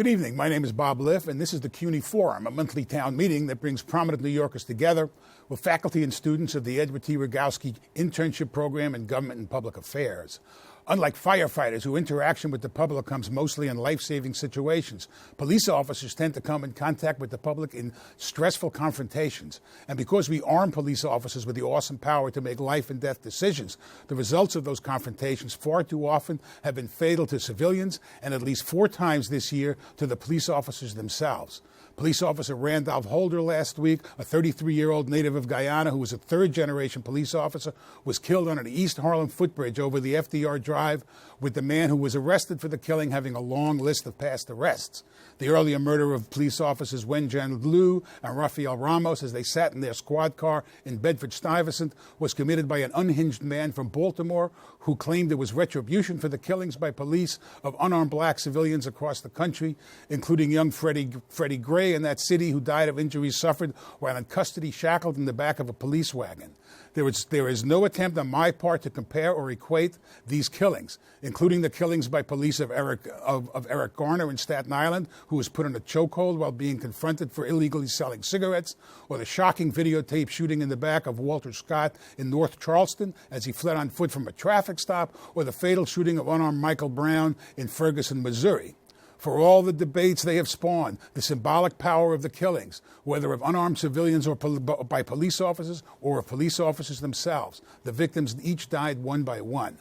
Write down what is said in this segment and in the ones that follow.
Good evening. My name is Bob Liff, and this is the CUNY Forum, a monthly town meeting that brings prominent New Yorkers together with faculty and students of the Edward T. Rogowsky Internship Program in Government and Public Affairs. Unlike firefighters, whose interaction with the public comes mostly in life-saving situations, police officers tend to come in contact with the public in stressful confrontations. And because we arm police officers with the awesome power to make life and death decisions, the results of those confrontations far too often have been fatal to civilians, and at least 4 times this year to the police officers themselves. Police Officer Randolph Holder last week, a 33-year-old native of Guyana who was a third-generation police officer, was killed on an East Harlem footbridge over the FDR Drive, with the man who was arrested for the killing having a long list of past arrests. The earlier murder of police officers Wenjan Liu and Rafael Ramos as they sat in their squad car in Bedford-Stuyvesant was committed by an unhinged man from Baltimore who claimed it was retribution for the killings by police of unarmed black civilians across the country, including young Freddie Gray in that city, who died of injuries suffered while in custody shackled in the back of a police wagon. There is no attempt on my part to compare or equate these killings, including the killings by police of Eric Garner in Staten Island, who was put in a chokehold while being confronted for illegally selling cigarettes, or the shocking videotape shooting in the back of Walter Scott in North Charleston as he fled on foot from a traffic stop, or the fatal shooting of unarmed Michael Brown in Ferguson, Missouri. For all the debates they have spawned, the symbolic power of the killings, whether of unarmed civilians or by police officers or of police officers themselves, the victims each died one by one.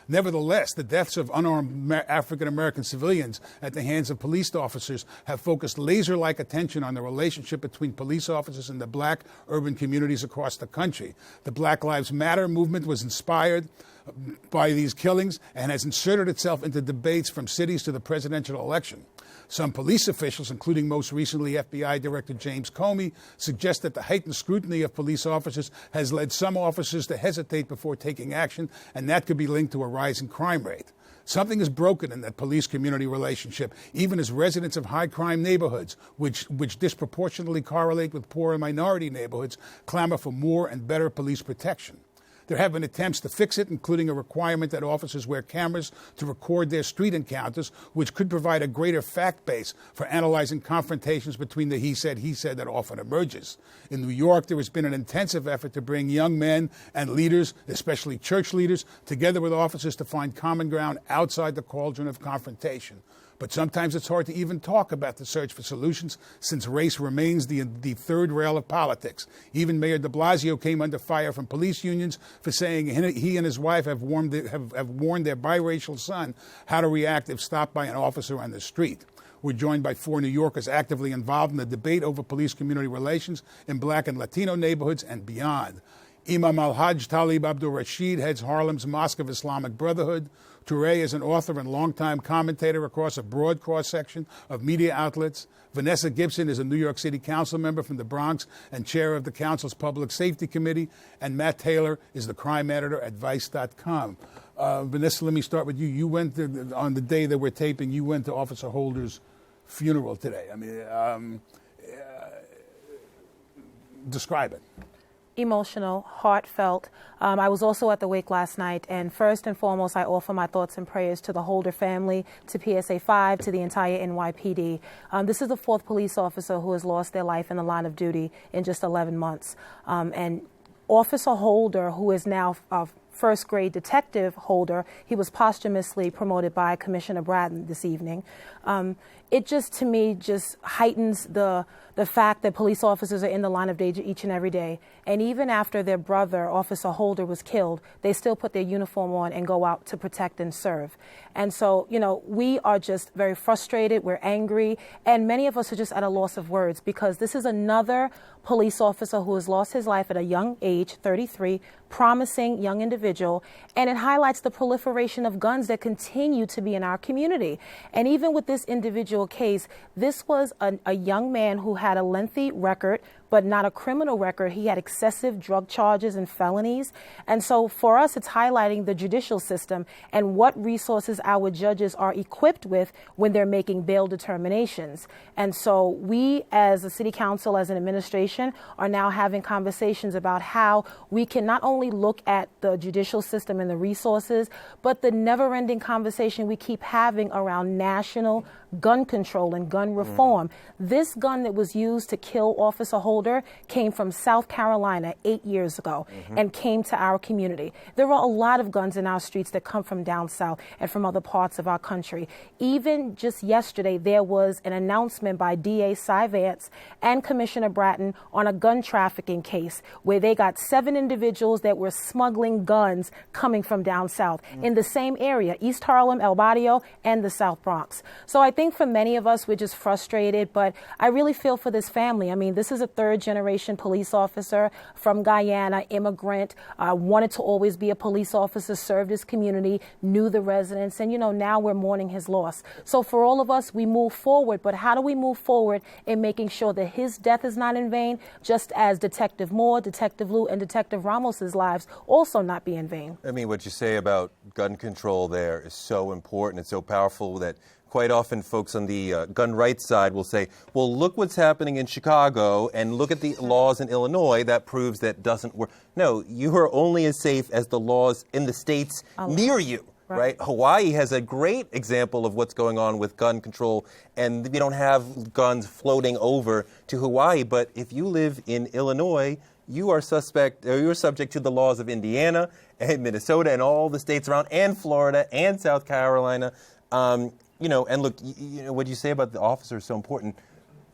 Nevertheless, the deaths of unarmed African-American civilians at the hands of police officers have focused laser-like attention on the relationship between police officers and the black urban communities across the country. The Black Lives Matter movement was inspired by these killings and has inserted itself into debates from cities to the presidential election. Some police officials, including most recently FBI Director James Comey, suggest that the heightened scrutiny of police officers has led some officers to hesitate before taking action, and that could be linked to a rising crime rate. Something is broken in that police-community relationship, even as residents of high-crime neighborhoods, which disproportionately correlate with poor and minority neighborhoods, clamor for more and better police protection. There have been attempts to fix it, including a requirement that officers wear cameras to record their street encounters, which could provide a greater fact base for analyzing confrontations between the he said that often emerges. In New York, there has been an intensive effort to bring young men and leaders, especially church leaders, together with officers to find common ground outside the cauldron of confrontation. But sometimes it's hard to even talk about the search for solutions, since race remains the third rail of politics. Even Mayor de Blasio came under fire from police unions for saying he and his wife have warned their biracial son how to react if stopped by an officer on the street. We're joined by 4 New Yorkers actively involved in the debate over police-community relations in black and Latino neighborhoods and beyond. Imam Al-Hajj Talib Abdur-Rashid heads Harlem's Mosque of Islamic Brotherhood. Toure is an author and longtime commentator across a broad cross-section of media outlets. Vanessa Gibson is a New York City Council member from the Bronx and chair of the Council's Public Safety Committee. And Matt Taylor is the crime editor at Vice.com. Vanessa, let me start with you. You went on the day that we're taping, you went to Officer Holder's funeral today. I mean, describe it. Emotional, heartfelt. I was also at the wake last night, and first and foremost, I offer my thoughts and prayers to the Holder family, to PSA 5, to the entire NYPD. This is the 4th police officer who has lost their life in the line of duty in just 11 months. And Officer Holder, who is now first grade detective Holder, he was posthumously promoted by Commissioner Bratton this evening. It just, to me, just heightens the fact that police officers are in the line of danger each and every day. And even after their brother, Officer Holder, was killed, they still put their uniform on and go out to protect and serve. And so, you know, we are just very frustrated, we're angry, and many of us are just at a loss of words, because this is another police officer who has lost his life at a young age, 33, promising young individual, and it highlights the proliferation of guns that continue to be in our community. And even with this individual case, this was a young man who had a lengthy record, but not a criminal record. He had excessive drug charges and felonies. And so for us, it's highlighting the judicial system and what resources our judges are equipped with when they're making bail determinations. And so we, as a city council, as an administration, are now having conversations about how we can not only look at the judicial system and the resources, but the never-ending conversation we keep having around national gun control and gun reform. This gun that was used to kill Officer Holder came from South Carolina 8 years ago and came to our community. There are a lot of guns in our streets that come from down south and from other parts of our country. Even just yesterday, there was an announcement by DA Cy Vance and Commissioner Bratton on a gun trafficking case where they got 7 individuals that were smuggling guns coming from down south in the same area, East Harlem, El Barrio, and the South Bronx. So I think for many of us, we're just frustrated, but I really feel for this family. I mean, this is a third-generation police officer from Guyana, immigrant, wanted to always be a police officer, served his community, knew the residents, and, now we're mourning his loss. So for all of us, we move forward, but how do we move forward in making sure that his death is not in vain, just as Detective Moore, Detective Lou, and Detective Ramos's lives also not be in vain? I mean, what you say about gun control there is so important. It's so powerful that quite often folks on the gun rights side will say, well, look what's happening in Chicago and look at the laws in Illinois. That proves that doesn't work. No, you are only as safe as the laws in the states near you. Right? Hawaii has a great example of what's going on with gun control, and we don't have guns floating over to Hawaii. But if you live in Illinois, you are subject to the laws of Indiana and Minnesota and all the states around, and Florida and South Carolina. And look, what you say about the officer is so important.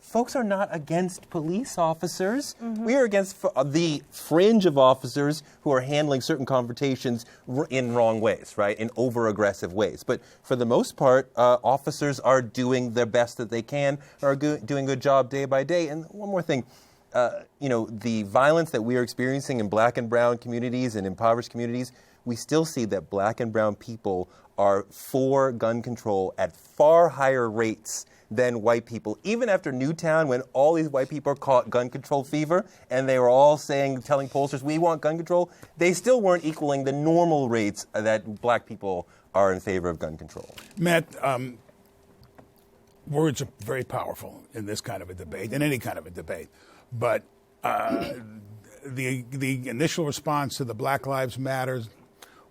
Folks are not against police officers. We are against the fringe of officers who are handling certain confrontations in wrong ways, right, in over-aggressive ways. But for the most part, officers are doing their best that they can, are doing a good job day by day. And one more thing, the violence that we are experiencing in black and brown communities and impoverished communities, we still see that black and brown people are for gun control at far higher rates than white people. Even after Newtown, when all these white people caught gun control fever, and they were all telling pollsters, we want gun control, they still weren't equaling the normal rates that black people are in favor of gun control. Matt, words are very powerful in this kind of a debate, in any kind of a debate. But the initial response to the Black Lives Matter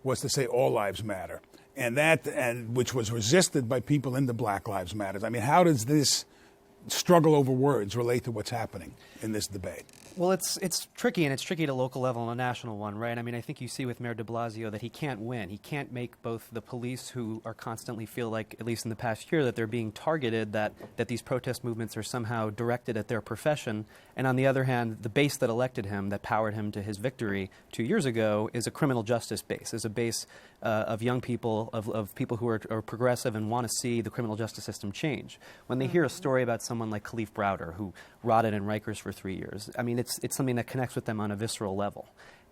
was to say all lives matter. And which was resisted by people in the Black Lives Matter. I mean, how does this struggle over words relate to what's happening in this debate? Well, it's tricky, and it's tricky at a local level and a national one, right? I mean, I think you see with Mayor de Blasio that he can't win. He can't make both the police, who are constantly feel like, at least in the past year, that they're being targeted, that these protest movements are somehow directed at their profession, and on the other hand, the base that elected him, that powered him to his victory 2 years ago, is a criminal justice base, is a base of young people, of people who are progressive and want to see the criminal justice system change. When they hear a story about someone like Khalif Browder, who rotted in Rikers for 3 years, I mean, it's something that connects with them on a visceral level.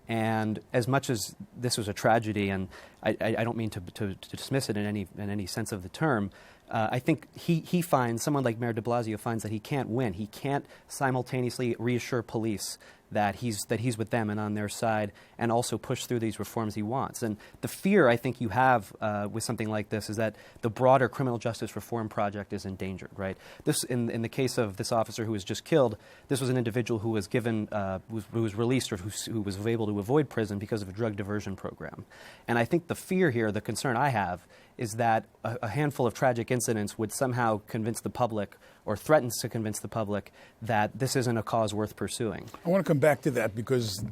And as much as this was a tragedy, and I don't mean to dismiss it in any sense of the term, I think he finds, someone like Mayor de Blasio finds that he can't win. He can't simultaneously reassure police that he's with them and on their side, and also push through these reforms he wants. And the fear I think you have with something like this is that the broader criminal justice reform project is endangered, right? This, in the case of this officer who was just killed, this was an individual who was given, who was released, or who was able to avoid prison because of a drug diversion program. And I think the fear here, the concern I have, is that a handful of tragic incidents would somehow convince the public, or threatens to convince the public, that this isn't a cause worth pursuing. I want to come back to that because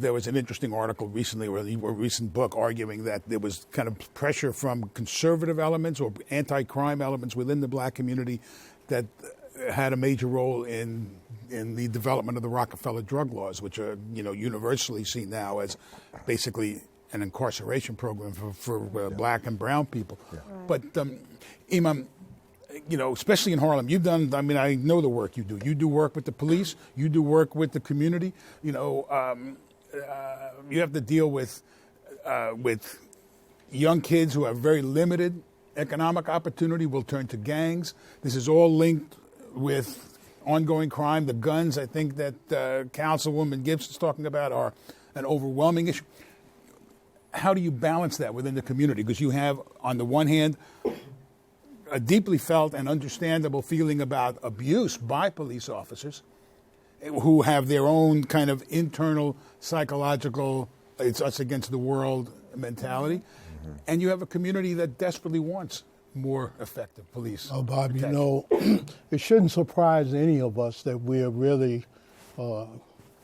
there was an interesting article recently, or a recent book, arguing that there was kind of pressure from conservative elements or anti-crime elements within the black community that had a major role in the development of the Rockefeller drug laws, which are universally seen now as basically an incarceration program for black and brown people. Yeah. But Imam, especially in Harlem, you've done, I mean, I know the work you do. You do work with the police, you do work with the community. You have to deal with young kids who have very limited economic opportunity, will turn to gangs. This is all linked with ongoing crime. The guns, I think that Councilwoman Gibson's talking about, are an overwhelming issue. How do you balance that within the community? Because you have, on the one hand, a deeply felt and understandable feeling about abuse by police officers who have their own kind of internal psychological, it's us against the world mentality. Mm-hmm. And you have a community that desperately wants more effective police. Oh, Bob, protection. you know, it shouldn't surprise any of us that we're really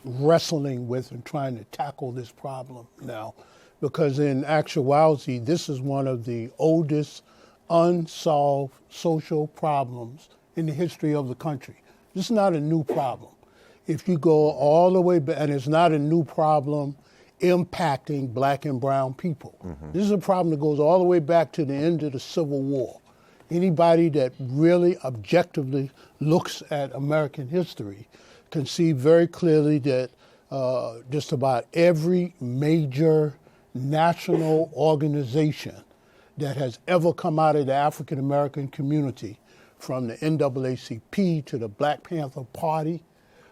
wrestling with and trying to tackle this problem now. Because in actuality, this is one of the oldest unsolved social problems in the history of the country. This is not a new problem. If you go all the way back, and it's not a new problem impacting black and brown people. Mm-hmm. This is a problem that goes all the way back to the end of the Civil War. Anybody that really objectively looks at American history can see very clearly that just about every major national organization that has ever come out of the African American community, from the NAACP to the Black Panther Party,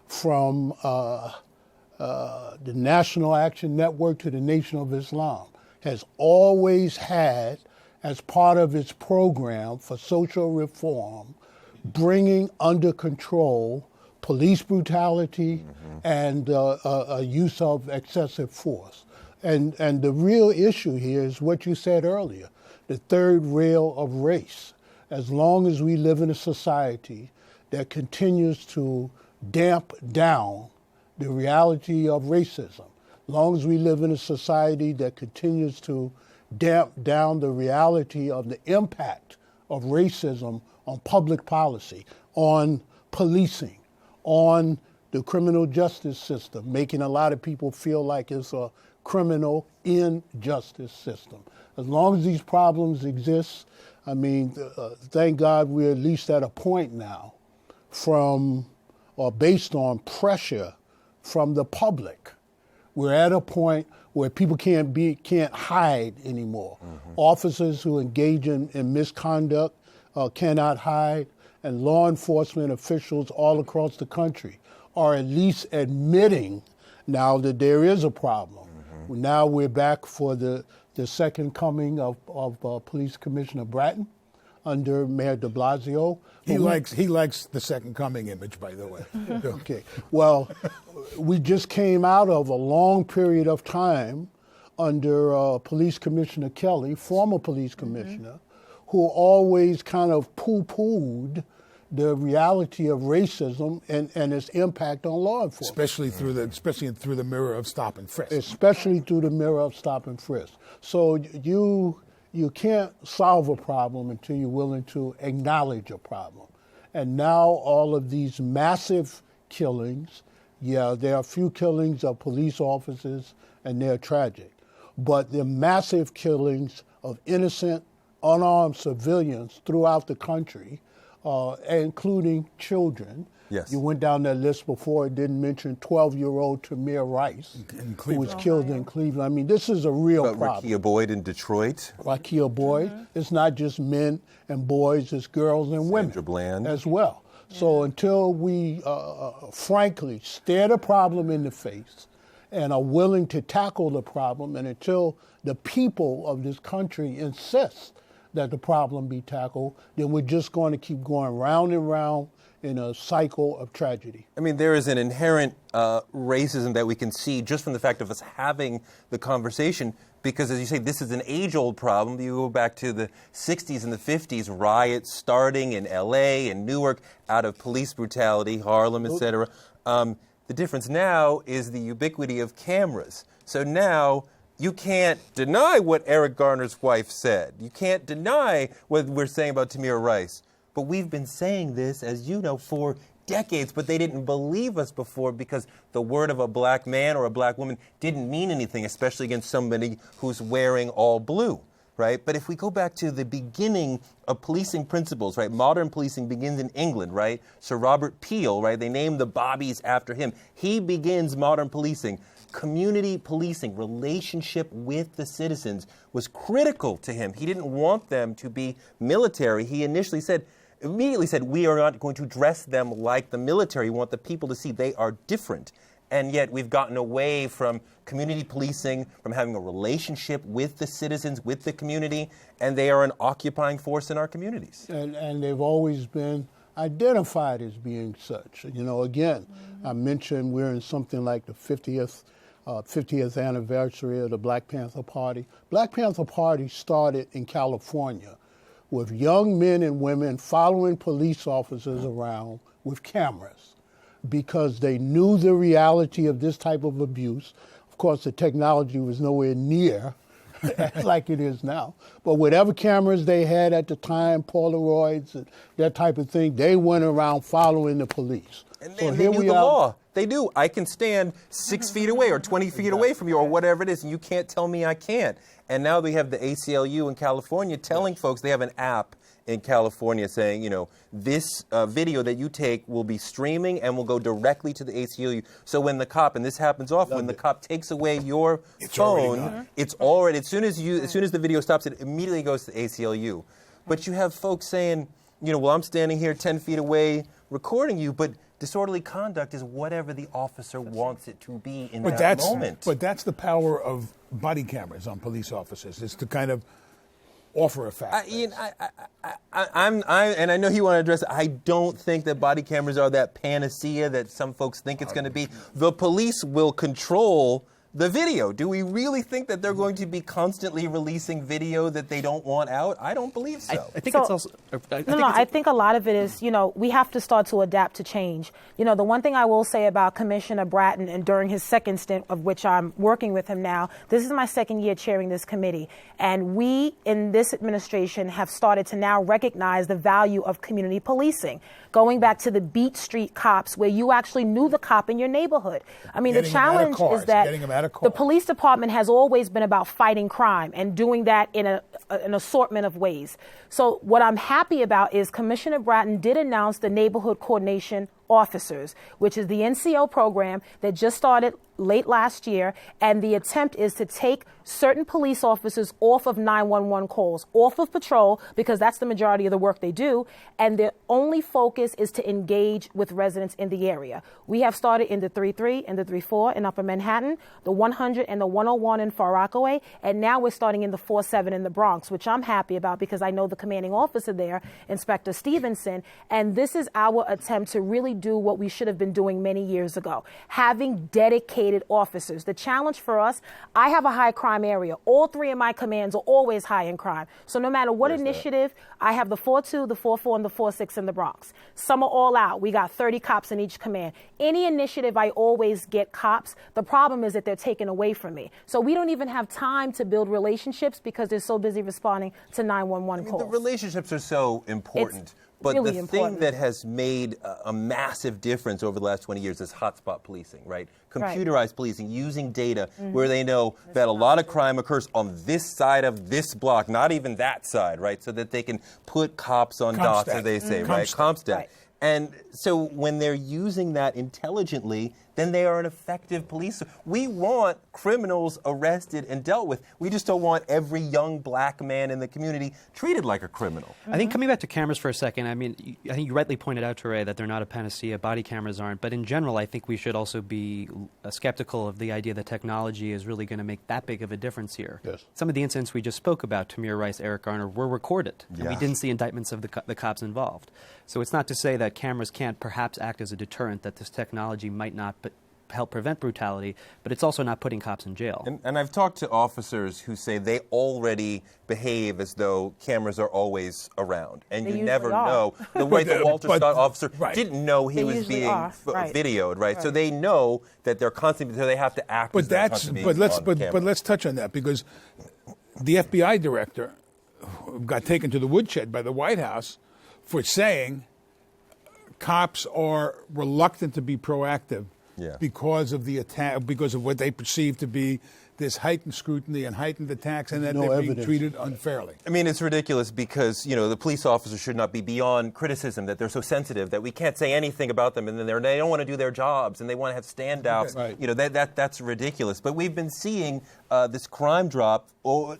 from the National Action Network to the Nation of Islam, has always had, as part of its program for social reform, bringing under control police brutality and use of excessive force. And the real issue here is what you said earlier, the third rail of race. As long as we live in a society that continues to damp down the reality of racism, as long as we live in a society that continues to damp down the reality of the impact of racism on public policy, on policing, on the criminal justice system, making a lot of people feel like it's a criminal injustice system. As long as these problems exist, I mean, thank God we're at least at a point now based on pressure from the public. We're at a point where people can't hide anymore. Mm-hmm. Officers who engage in misconduct cannot hide, and law enforcement officials all across the country are at least admitting now that there is a problem. Mm-hmm. Now we're back for the second coming of Police Commissioner Bratton under Mayor de Blasio. He likes the second coming image, by the way. Okay. Well, we just came out of a long period of time under Police Commissioner Kelly, former police commissioner, who always kind of poo-pooed the reality of racism and its impact on law enforcement. Especially through the mirror of stop and frisk. Especially through the mirror of stop and frisk. So you can't solve a problem until you're willing to acknowledge a problem. And now all of these massive killings, yeah, there are a few killings of police officers and they're tragic, but the massive killings of innocent, unarmed civilians throughout the country, including children. Yes. You went down that list before. It didn't mention 12-year-old Tamir Rice, who was killed in Cleveland. I mean, this is a real problem. Rakia Boyd in Detroit. Rakia Boyd. It's not just men and boys, it's girls and women Bland. as well. Yeah. So until we, frankly, stare the problem in the face and are willing to tackle the problem, and until the people of this country insist that the problem be tackled, then we're just going to keep going round and round in a cycle of tragedy. I mean, there is an inherent racism that we can see just from the fact of us having the conversation, because, as you say, this is an age-old problem. You go back to the 60s and the 50s, riots starting in L.A. and Newark out of police brutality, Harlem, etc. The difference now is the ubiquity of cameras. So now you can't deny what Eric Garner's wife said. You can't deny what we're saying about Tamir Rice. But we've been saying this, as you know, for decades, but they didn't believe us before because the word of a black man or a black woman didn't mean anything, especially against somebody who's wearing all blue, right? But if we go back to the beginning of policing principles, right? Modern policing begins in England, right? Sir Robert Peel, right? They named the Bobbies after him. He begins modern policing. Community policing, relationship with the citizens was critical to him. He didn't want them to be military. He initially said, immediately said, we are not going to dress them like the military. We want the people to see they are different. And yet we've gotten away from community policing, from having a relationship with the citizens, with the community, and they are an occupying force in our communities. And they've always been identified as being such. You know, again, I mentioned we're in something like the 50th anniversary of the Black Panther Party. Black Panther Party started in California with young men and women following police officers around with cameras because they knew the reality of this type of abuse. Of course, the technology was nowhere near like it is now. But whatever cameras they had at the time, Polaroids and that type of thing, they went around following the police. And they knew the law. They do. I can stand 6 feet away or 20 feet away from you or whatever it is, and you can't tell me I can't. And now they have the ACLU in California telling folks, they have an app in California saying, you know, this video that you take will be streaming and will go directly to the ACLU. So when the cop, and this happens often, when the cop takes away your phone, it's already, as soon as the video stops, it immediately goes to the ACLU. But you have folks saying, you know, well, I'm standing here 10 feet away recording you, but disorderly conduct is whatever the officer wants it to be in that moment. But that's the power of body cameras on police officers, is to kind of offer a fact. And I know you want to address it. I don't think that body cameras are that panacea that some folks think it's going to be. The police will control the video. Do we really think that they're going to be constantly releasing video that they don't want out? I don't believe so. I think it's also... I think a lot of it is, you know, we have to start to adapt to change. You know, the one thing I will say about Commissioner Bratton, and during his second stint, of which I'm working with him now, this is my second year chairing this committee. And we, in this administration, have started to now recognize the value of community policing. Going back to the Beat Street cops, where you actually knew the cop in your neighborhood. I mean, the challenge is that the police department has always been about fighting crime and doing that in an assortment of ways. So what I'm happy about is Commissioner Bratton did announce the neighborhood coordination officers, which is the NCO program that just started late last year, and the attempt is to take certain police officers off of 911 calls, off of patrol, because that's the majority of the work they do, and their only focus is to engage with residents in the area. We have started in the 3-3 and the 3-4 in Upper Manhattan, the 100 and the 101 in Far Rockaway, and now we're starting in the 4-7 in the Bronx, which I'm happy about because I know the commanding officer there, Inspector Stevenson, and this is our attempt to really do what we should have been doing many years ago, having dedicated officers. The challenge for us, I have a high crime area. All three of my commands are always high in crime. So no matter what initiative, I have the 4-2, the 4-4, and the 4-6 in the Bronx. Some are all out. We got 30 cops in each command. Any initiative, I always get cops. The problem is that they're taken away from me. So we don't even have time to build relationships because they're so busy responding to 911 calls. The relationships are so important. But really the important. thing that has made a massive difference over the last 20 years is hotspot policing, right? Computerized policing, using data where they know that a lot of crime occurs on this side of this block, not even that side, right? So that they can put cops on dots, as they say, right? Compstat. Right. And so when they're using that intelligently, then they are an effective police. We want criminals arrested and dealt with. We just don't want every young black man in the community treated like a criminal. I think coming back to cameras for a second, I mean, I think you rightly pointed out, Toure, that they're not a panacea. Body cameras aren't. But in general, I think we should also be skeptical of the idea that technology is really going to make that big of a difference here. Yes. Some of the incidents we just spoke about, Tamir Rice, Eric Garner, were recorded. And we didn't see indictments of the cops involved. So it's not to say that cameras can't perhaps act as a deterrent, that this technology might not help prevent brutality, but it's also not putting cops in jail. And I've talked to officers who say they already behave as though cameras are always around, and you never know. The way the Walter Scott officer didn't know he was being videoed, right? So they know that they're constantly, so they have to act. But let's touch on that, because the FBI director got taken to the woodshed by the White House for saying cops are reluctant to be proactive because of the attack, because of what they perceive to be there's heightened scrutiny and heightened attacks, and that No they're being evidence. treated unfairly. I mean, it's ridiculous because, the police officers should not be beyond criticism, that they're so sensitive, that we can't say anything about them, and then they don't want to do their jobs, and they want to have standouts. Right. That's ridiculous. But we've been seeing this crime drop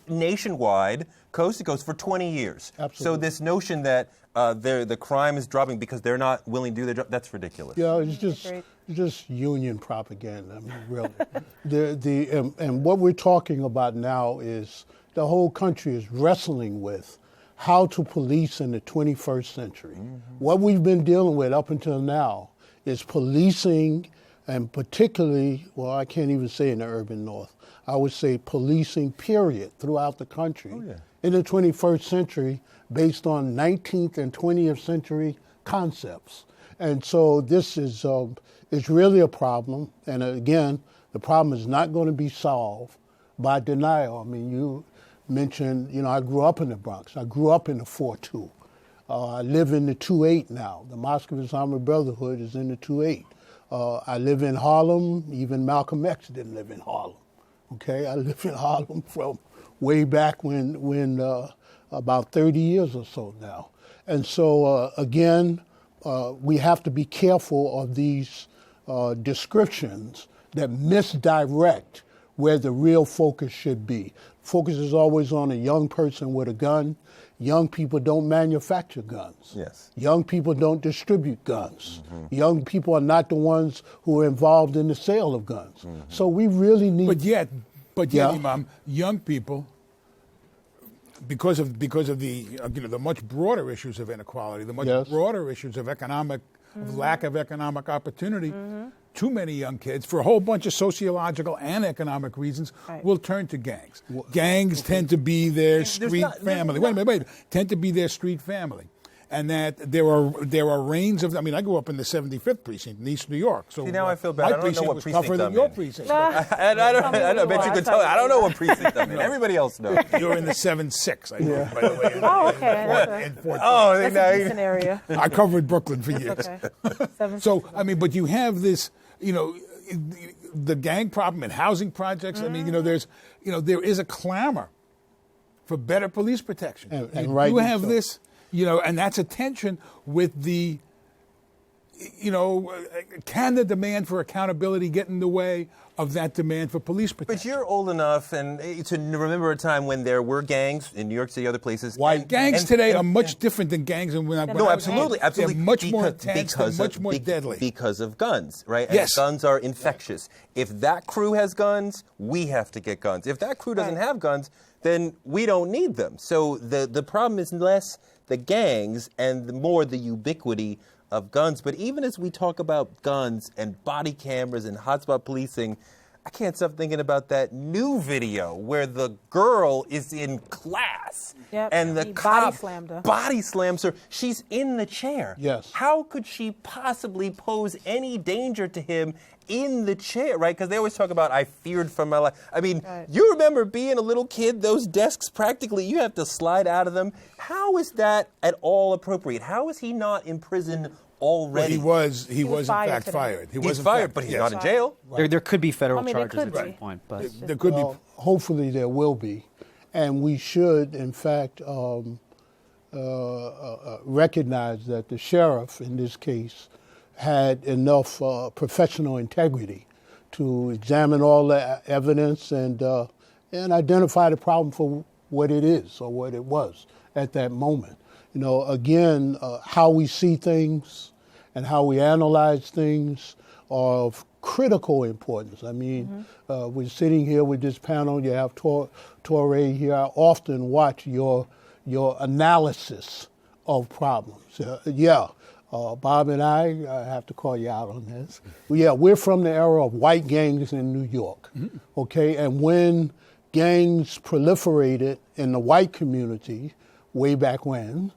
nationwide, coast to coast, for 20 years. Absolutely. So this notion that the crime is dropping because they're not willing to do their job, that's ridiculous. Yeah, it's just union propaganda. I mean, really. And what we're talking about now is the whole country is wrestling with how to police in the 21st century. Mm-hmm. What we've been dealing with up until now is policing, and particularly, well, I can't even say in the urban north, I would say policing, period, throughout the country. Oh, yeah. In the 21st century, based on 19th and 20th century concepts. And so this is it's really a problem. And again, the problem is not going to be solved by denial. I mean, you mentioned, I grew up in the Bronx. I grew up in the 4-2. I live in the 2-8 now. The Mosque of Islamic Brotherhood is in the 2-8. I live in Harlem. Even Malcolm X didn't live in Harlem. Okay, I live in Harlem from way back when about 30 years or so now. And so, again, we have to be careful of these descriptions that misdirect where the real focus should be. Focus is always on a young person with a gun. Young people don't manufacture guns. Yes. Young people don't distribute guns. Mm-hmm. Young people are not the ones who are involved in the sale of guns. Mm-hmm. So we really need... But yet, Imam, young people, because of the the much broader issues of inequality, the much broader issues of of lack of economic opportunity, too many young kids, for a whole bunch of sociological and economic reasons, will turn to gangs. Gangs tend to be their street family. Wait a minute. Tend to be their street family. And that there are reigns of. I mean, I grew up in the 75th precinct in East New York. So see, now I feel bad. I don't know what was precinct tougher than I'm your in. precinct. I bet you could tell. I don't know what precinct I'm in. Everybody else knows. You're in the 7-6, I know, by the way. Okay. In 14. That's a decent area. I covered Brooklyn for years. Okay. So, I mean, but you have this, the gang problem in housing projects. I mean, there is a clamor for better police protection. And right, you have this, and that's a tension with the, can the demand for accountability get in the way of that demand for police protection? But you're old enough to remember a time when there were gangs in New York City, other places. Gangs today are much different than gangs when I was absolutely. They're much more intense, they're much more deadly. Because of guns, right? Yes. And guns are infectious. If that crew has guns, we have to get guns. If that crew doesn't have guns, then we don't need them. So the problem is less the gangs and more the ubiquity of guns. But even as we talk about guns and body cameras and hotspot policing, I can't stop thinking about that new video where the girl is in class and the cop body slams her. She's in the chair. Yes. How could she possibly pose any danger to him in the chair, right? Because they always talk about, I feared for my life. I mean, you remember being a little kid, those desks practically, you have to slide out of them. How is that at all appropriate? How is he not in prison already? Well, he was in fact fired. He's fired, but he's not in jail. Right. There could be federal charges at some point. But there could be. Hopefully there will be. And we should, in fact, recognize that the sheriff, in this case, had enough professional integrity to examine all the evidence and identify the problem for what it is or what it was at that moment. Again, how we see things and how we analyze things are of critical importance. I mean, we're sitting here with this panel. You have Toure here. I often watch your analysis of problems. Bob and I have to call you out on this. We're from the era of white gangs in New York, okay? And when gangs proliferated in the white community way back when,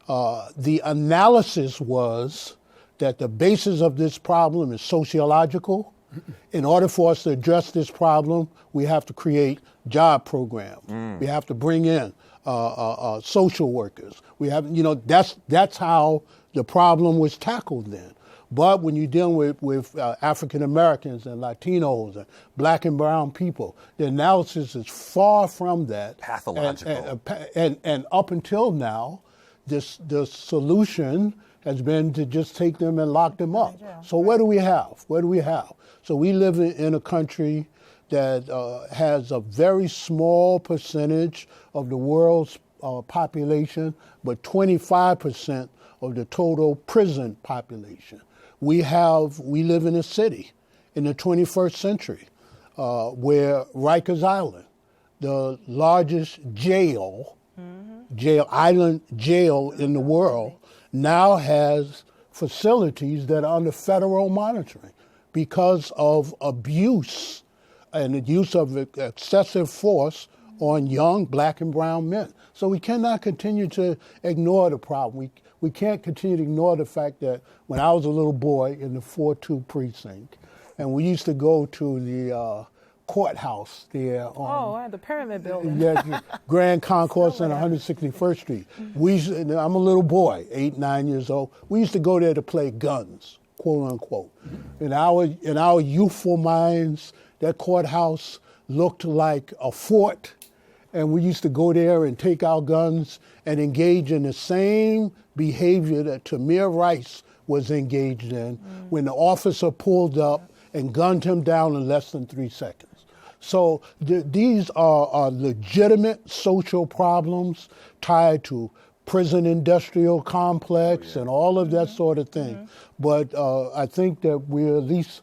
the analysis was that the basis of this problem is sociological. In order for us to address this problem, we have to create job programs. We have to bring in social workers. We have, that's how the problem was tackled then. But when you're dealing with African Americans and Latinos and black and brown people, the analysis is far from that. Pathological. And up until now, the solution has been to just take them and lock them up. So what do we have? What do we have? So we live in a country that has a very small percentage of the world's population, but 25% of the total prison population. We live in a city in the 21st century where Rikers Island, the largest island jail in the world, now has facilities that are under federal monitoring because of abuse and the use of excessive force on young black and brown men. So we cannot continue to ignore the problem. We can't continue to ignore the fact that when I was a little boy in the 4-2 precinct, and we used to go to the courthouse there on the Pyramid Building. Grand Concourse on 161st Street. I'm a little boy, 8, 9 years old. We used to go there to play guns, quote unquote. In our youthful minds, that courthouse looked like a fort, and we used to go there and take our guns and engage in the same behavior that Tamir Rice was engaged in when the officer pulled up and gunned him down in less than 3 seconds. So these are legitimate social problems tied to prison industrial complex and all of that sort of thing. But I think that we're at least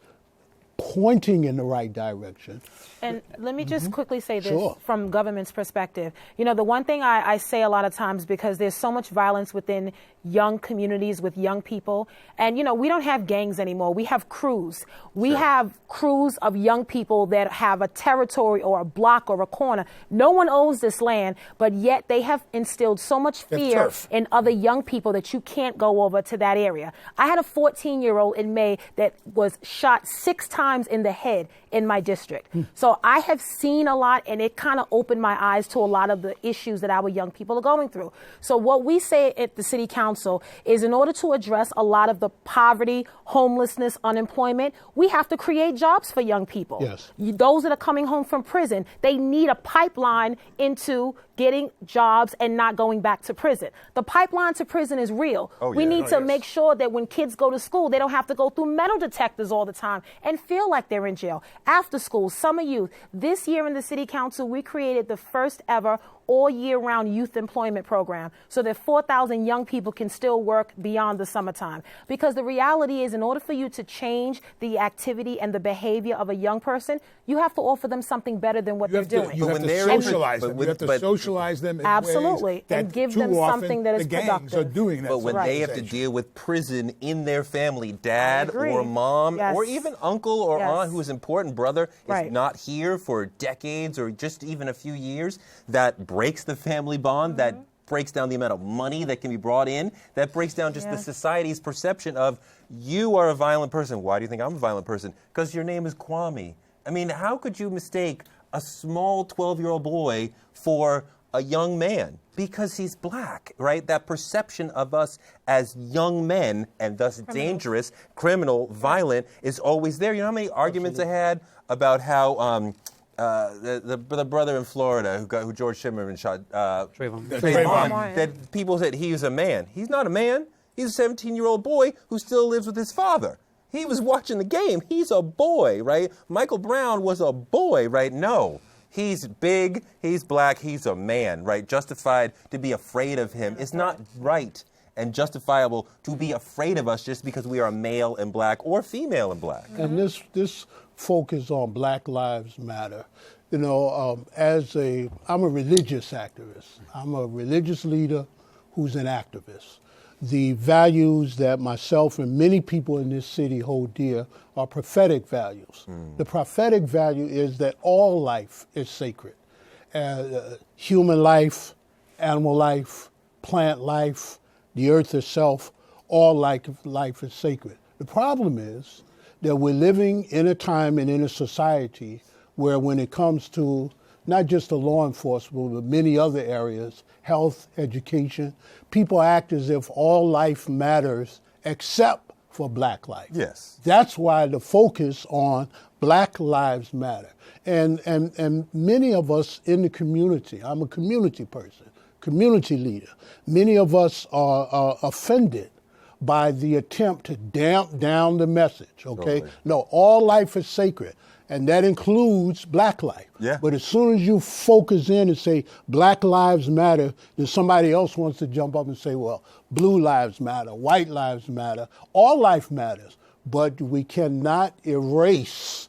pointing in the right direction. And let me just quickly say this from government's perspective. You know, the one thing I say a lot of times, because there's so much violence within young communities with young people. And, you know, we don't have gangs anymore. We have crews. We have crews of young people that have a territory or a block or a corner. No one owns this land, but yet they have instilled so much fear in other young people that you can't go over to that area. I had a 14-year-old in May that was shot 6 times in the head in my district. So I have seen a lot, and it kind of opened my eyes to a lot of the issues that our young people are going through. So what we say at the City Council is, in order to address a lot of the poverty, homelessness, unemployment, we have to create jobs for young people. Yes. Those that are coming home from prison, they need a pipeline into getting jobs and not going back to prison. The pipeline to prison is real. We need to make sure that when kids go to school, they don't have to go through metal detectors all the time and feel like they're in jail. After school, summer youth. This year in the City Council, we created the first ever all year round youth employment program so that 4,000 young people can still work beyond the summertime. Because the reality is, in order for you to change the activity and the behavior of a young person, you have to offer them something better than what they're doing. You have to socialize them. You have to socialize them in ways that and give them something that is productive. Are doing that. But when they have to deal with prison in their family, dad or mom or even uncle or aunt who is important, brother is not here for decades or just even a few years, that breaks the family bond, that breaks down the amount of money that can be brought in, that breaks down just the society's perception of, you are a violent person. Why do you think I'm a violent person? Because your name is Kwame. I mean, how could you mistake a small 12-year-old boy for a young man? Because he's black, right? That perception of us as young men and thus dangerous, criminal, violent is always there. You know how many arguments I had about how the brother in Florida who George Zimmerman shot, Trayvon, that people said he was a man. He's not a man. He's a 17-year-old boy who still lives with his father. He was watching the game. He's a boy, right? Michael Brown was a boy, right? No. He's big, he's black, he's a man, right? Justified to be afraid of him. It's not right and justifiable to be afraid of us just because we are male and black or female and black. And this focus on Black Lives Matter, you know, I'm a religious activist. I'm a religious leader who's an activist. The values that myself and many people in this city hold dear are prophetic values. The prophetic value is that all life is sacred. Human life, animal life, plant life, the earth itself, all life is sacred. The problem is that we're living in a time and in a society where, when it comes to not just the law enforcement, but many other areas, health, education, people act as if all life matters except for black life. Yes. That's why the focus on Black Lives Matter. And many of us in the community, I'm a community person, community leader, many of us are offended by the attempt to damp down the message, okay? Totally. No, all life is sacred, and that includes black life. Yeah. But as soon as you focus in and say Black Lives Matter, then somebody else wants to jump up and say, well, blue lives matter, white lives matter, all life matters. But we cannot erase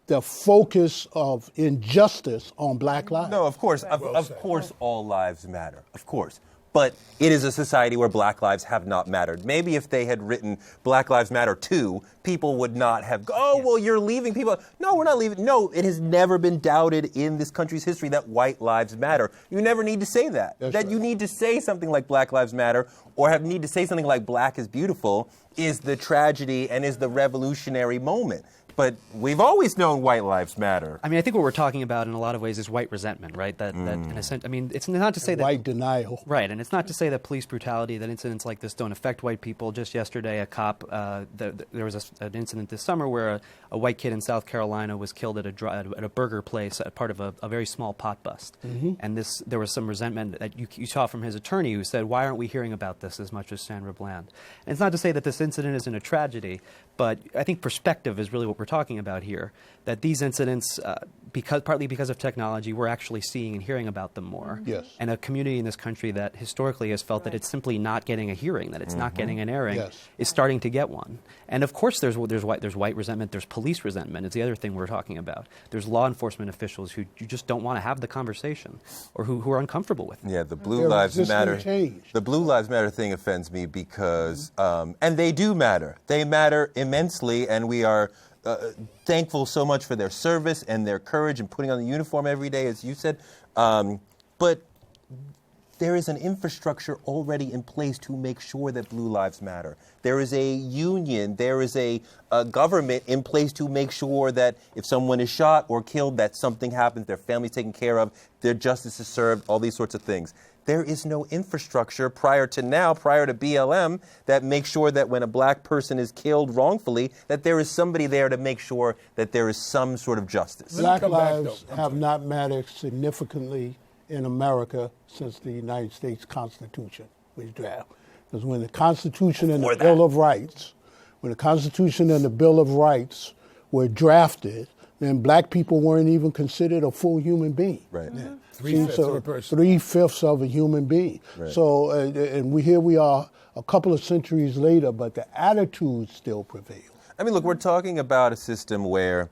the focus of injustice on black lives. No, of course. Of course all lives matter. Of course. But it is a society where black lives have not mattered. Maybe if they had written Black Lives Matter 2, people would not have, well, you're leaving people. No, we're not leaving. No, it has never been doubted in this country's history that white lives matter. You never need to say that. You need to say something like Black Lives Matter or need to say something like black is beautiful is the tragedy and is the revolutionary moment. But we've always known white lives matter. I mean, I think what we're talking about in a lot of ways is white resentment, right? That in a sense, I mean, it's not to say that white denial, right? And it's not to say that police brutality, that incidents like this don't affect white people. Just yesterday, a cop, there was an incident this summer where a white kid in South Carolina was killed at a burger place at part of a very small pot bust, and there was some resentment that you saw from his attorney who said, "Why aren't we hearing about this as much as Sandra Bland?" And it's not to say that this incident isn't a tragedy, but I think perspective is really what we're talking about here, that these incidents, partly because of technology, we're actually seeing and hearing about them more. Yes. And a community in this country that historically has felt that it's simply not getting a hearing, that it's not getting an airing, is starting to get one. And of course there's white resentment, there's police resentment. It's the other thing we're talking about. There's law enforcement officials who you just don't want to have the conversation or who are uncomfortable with it. Yeah, the Blue Lives Matter. Change. The Blue Lives Matter thing offends me because, and they do matter. They matter immensely, and we are thankful so much for their service and their courage and putting on the uniform every day, as you said. But there is an infrastructure already in place to make sure that blue lives matter. There is a union, there is a government in place to make sure that if someone is shot or killed, that something happens, their family's taken care of, their justice is served, all these sorts of things. There is no infrastructure prior to BLM, that makes sure that when a black person is killed wrongfully, that there is somebody there to make sure that there is some sort of justice. Black lives have not mattered significantly in America since the United States Constitution was drafted. Because when the Constitution and the Bill of Rights, were drafted, then black people weren't even considered a full human being. Right. Yeah. Three-fifths of a person. 3/5 of a human being. Right. So, and here we are a couple of centuries later, but the attitude still prevails. I mean, look, we're talking about a system where,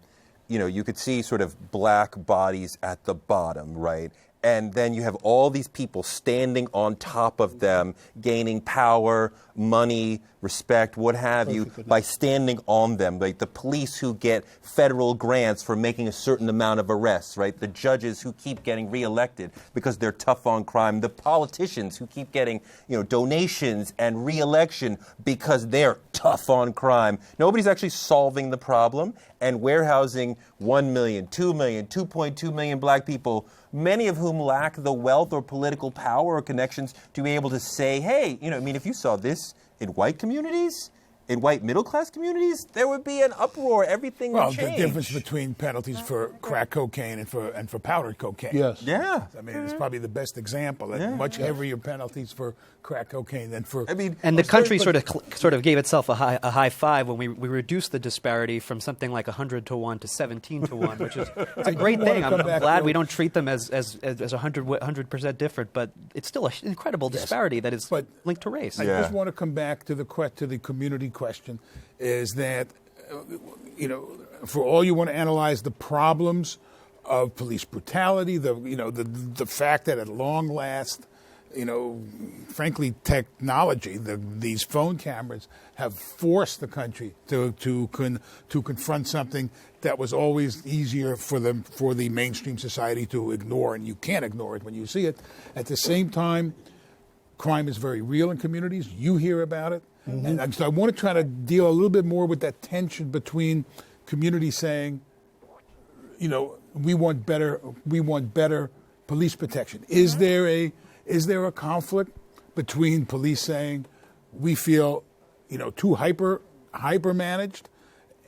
you could see sort of black bodies at the bottom, right? And then you have all these people standing on top of them, gaining power, money, respect, what have you, by standing on them. Like the police who get federal grants for making a certain amount of arrests, right? The judges who keep getting reelected because they're tough on crime. The politicians who keep getting, donations and reelection because they're tough on crime. Nobody's actually solving the problem and warehousing 1 million, 2 million, 2.2 million black people, many of whom lack the wealth or political power or connections to be able to say, hey, if you saw this in white communities, in white middle-class communities, there would be an uproar. Everything would change. Well, the difference between penalties for crack cocaine and for powdered cocaine. Yes. Yeah. I mean, it's probably the best example. Much heavier penalties for crack cocaine than for. And the country sort of gave itself a high five when we reduced the disparity from something like 100 to 1 to 17 to 1, which is it's a great thing. I'm glad we don't treat them as 100% different, but it's still an incredible disparity that is linked to race. I just want to come back to the community question. Is that for all you want to analyze the problems of police brutality, the fact that at long last, frankly, technology, these phone cameras have forced the country to confront something that was always easier for the mainstream society to ignore, and you can't ignore it when you see it. At the same time, crime is very real in communities. You hear about it. Mm-hmm. And so I want to try to deal a little bit more with that tension between communities saying, we want better police protection. Is there a conflict between police saying we feel, too hyper hyper managed,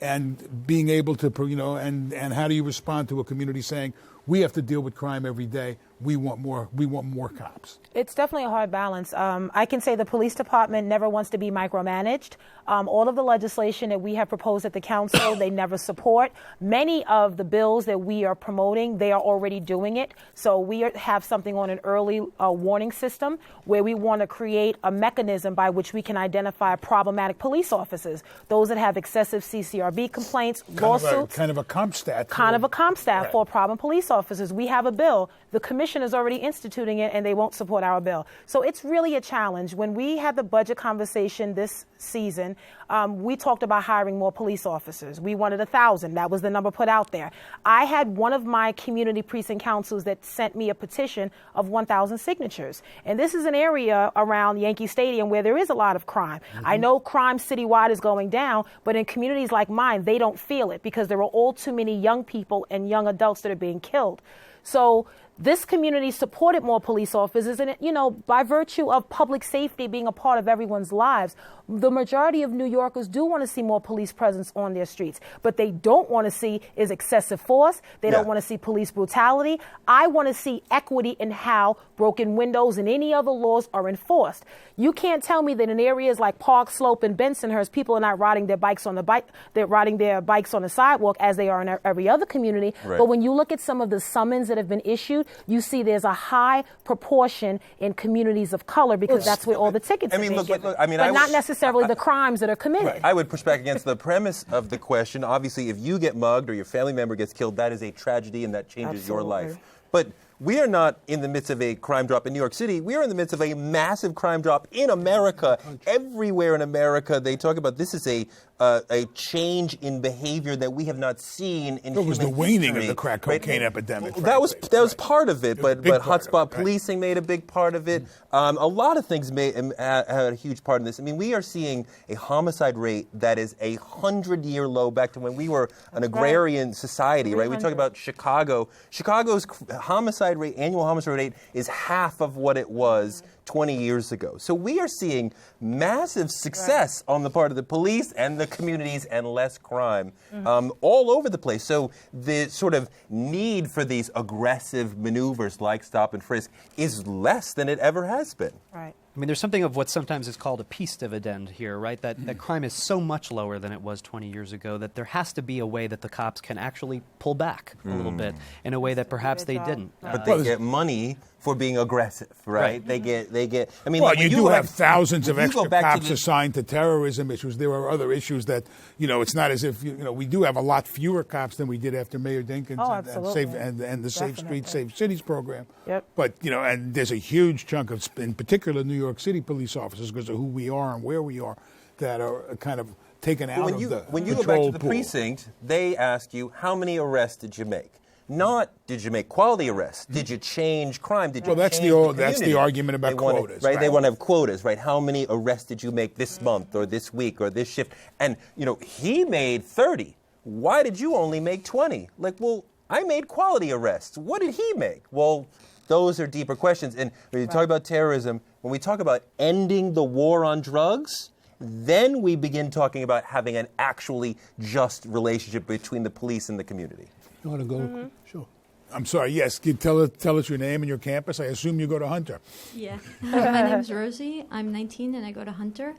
and being able to, and how do you respond to a community saying, we have to deal with crime every day. We want more cops. It's definitely a hard balance. I can say the police department never wants to be micromanaged. All of the legislation that we have proposed at the council, they never support. Many of the bills that we are promoting, they are already doing it. So we have something on an early warning system where we want to create a mechanism by which we can identify problematic police officers, those that have excessive CCRB complaints, lawsuits. Kind of a comp stat. Right. For problem police officers. We have a bill. The commission is already instituting it, and they won't support our bill. So it's really a challenge. When we had the budget conversation this season, we talked about hiring more police officers. We wanted 1,000. That was the number put out there. I had one of my community precinct councils that sent me a petition of 1,000 signatures. And this is an area around Yankee Stadium where there is a lot of crime. Mm-hmm. I know crime citywide is going down, but in communities like mine, they don't feel it because there are all too many young people and young adults that are being killed. So this community supported more police officers, and by virtue of public safety being a part of everyone's lives, the majority of New Yorkers do want to see more police presence on their streets. But they don't want to see is excessive force. They don't want to see police brutality. I want to see equity in how broken windows and any other laws are enforced. You can't tell me that in areas like Park Slope and Bensonhurst, people are not riding their bikes on they're riding their bikes on the sidewalk as they are in every other community. Right. But when you look at some of the summons that have been issued, you see there's a high proportion in communities of color because that's where all the tickets are being given. But not necessarily the crimes that are committed. Right. I would push back against the premise of the question. Obviously, if you get mugged or your family member gets killed, that is a tragedy and that changes your life. But we are not in the midst of a crime drop in New York City. We are in the midst of a massive crime drop in America. Everywhere in America, they talk about this is a change in behavior that we have not seen in human history. It was the waning of the crack cocaine epidemic. That was part of it, but Hotspot Policing made a big part of it. A lot of things had a huge part in this. I mean, we are seeing a homicide rate that is 100-year low back to when we were an agrarian society, right? We talk about Chicago. Chicago's annual homicide rate is half of what it was 20 years ago. So we are seeing massive success on the part of the police and the communities and less crime all over the place. So the sort of need for these aggressive maneuvers like stop and frisk is less than it ever has been. Right. I mean, there's something of what sometimes is called a peace dividend here, right? That crime is so much lower than it was 20 years ago that there has to be a way that the cops can actually pull back a little bit in a way that perhaps they didn't. But they get money for being aggressive, right? They get. I mean, well, you do have thousands of extra cops assigned to terrorism issues. There are other issues that it's not as if we do have a lot fewer cops than we did after Mayor Dinkins and the Safe Streets, Safe Cities program. Yep. But and there's a huge chunk of, in particular, New York City police officers because of who we are and where we are, that are kind of taken out of the when you go back to the precinct, they ask you how many arrests did you make. Not did you make quality arrests? Did you change crime? Did you that's the argument about quotas, right? They want to have quotas, right? How many arrests did you make this month or this week or this shift? And he made 30. Why did you only make 20? Like, well, I made quality arrests. What did he make? Well, those are deeper questions. And when you talk about terrorism, when we talk about ending the war on drugs, then we begin talking about having an actually just relationship between the police and the community. You want to go? Sure. I'm sorry, yes. Can you tell us your name and your campus? I assume you go to Hunter. Yeah. My name's Rosie. I'm 19 and I go to Hunter.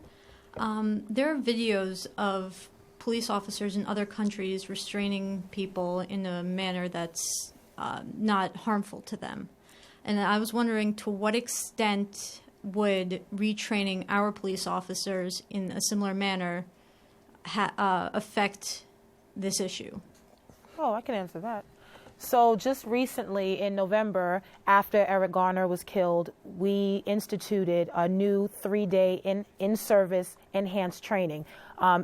There are videos of police officers in other countries restraining people in a manner that's not harmful to them. And I was wondering to what extent would retraining our police officers in a similar manner affect this issue? Oh, I can answer that. So just recently in November, after Eric Garner was killed, we instituted a new 3-day in-service enhanced training.